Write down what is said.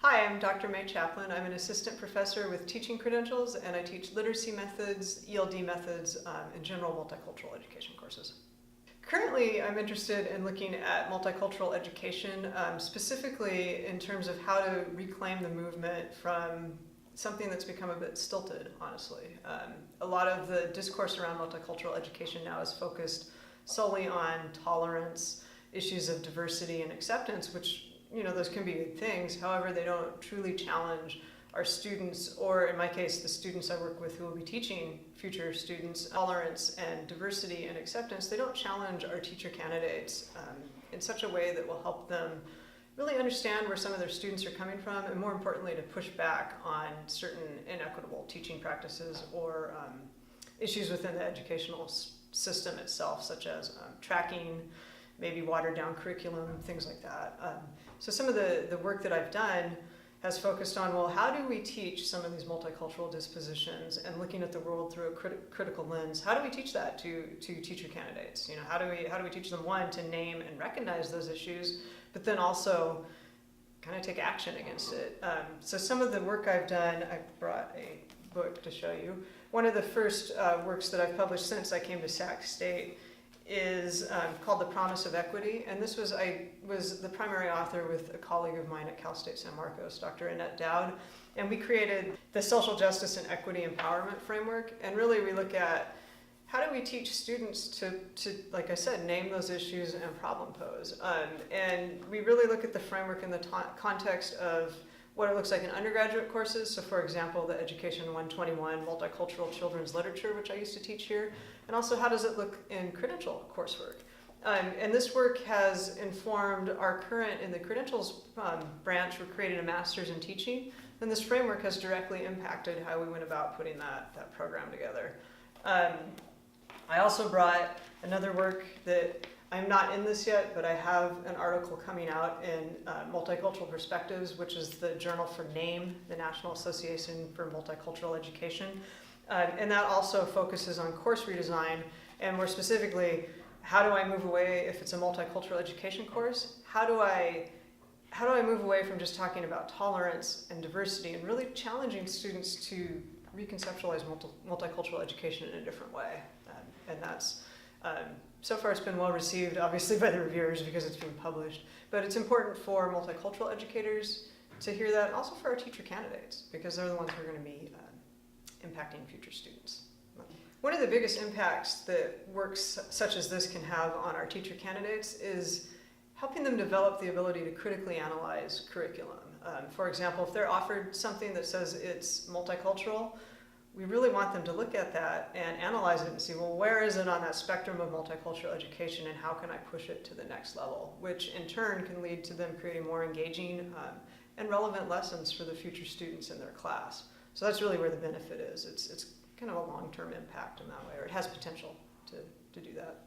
Hi, I'm Dr. May Chaplin. I'm an assistant professor with teaching credentials, and I teach literacy methods, ELD methods, and general multicultural education courses. Currently, I'm interested in looking at multicultural education, specifically in terms of how to reclaim the movement from something that's become a bit stilted, honestly. A lot of the discourse around multicultural education now is focused solely on tolerance, issues of diversity and acceptance, which, those can be good things. However, they don't truly challenge our students, or in my case, the students I work with who will be teaching future students, tolerance and diversity and acceptance. They don't challenge our teacher candidates in such a way that will help them really understand where some of their students are coming from, and more importantly, to push back on certain inequitable teaching practices or issues within the educational system itself, such as tracking, maybe watered down curriculum, things like that. So some of the work that I've done has focused on, well, how do we teach some of these multicultural dispositions, and looking at the world through a critical lens? How do we teach that to teacher candidates? How do we teach them, one, to name and recognize those issues, but then also kind of take action against it? So some of the work I've done, I brought a book to show you. One of the first works that I've published since I came to Sac State is called The Promise of Equity, and I was the primary author with a colleague of mine at Cal State San Marcos, Dr. Annette Dowd, and we created the Social Justice and Equity Empowerment Framework. And really we look at how do we teach students to like I said, name those issues and problem pose. And we really look at the framework in the context of what it looks like in undergraduate courses. So for example, the Education 121 Multicultural Children's Literature, which I used to teach here, and also how does it look in credential coursework. And this work has informed our current, in the credentials branch, we're creating a master's in teaching, and this framework has directly impacted how we went about putting that program together. I also brought another work that I'm not in this yet, but I have an article coming out in Multicultural Perspectives, which is the journal for NAME, the National Association for Multicultural Education. And that also focuses on course redesign, and more specifically, how do I move away, if it's a multicultural education course, how do I move away from just talking about tolerance and diversity and really challenging students to reconceptualize multicultural education in a different way. And that's, so far it's been well received, obviously, by the reviewers because it's been published, but it's important for multicultural educators to hear that, and also for our teacher candidates, because they're the ones who are going to be impacting future students. One of the biggest impacts that works such as this can have on our teacher candidates is helping them develop the ability to critically analyze curriculum. For example, if they're offered something that says it's multicultural, we really want them to look at that and analyze it and see, well, where is it on that spectrum of multicultural education, and how can I push it to the next level, which in turn can lead to them creating more engaging and relevant lessons for the future students in their class. So that's really where the benefit is. It's kind of a long-term impact in that way, or it has potential to do that.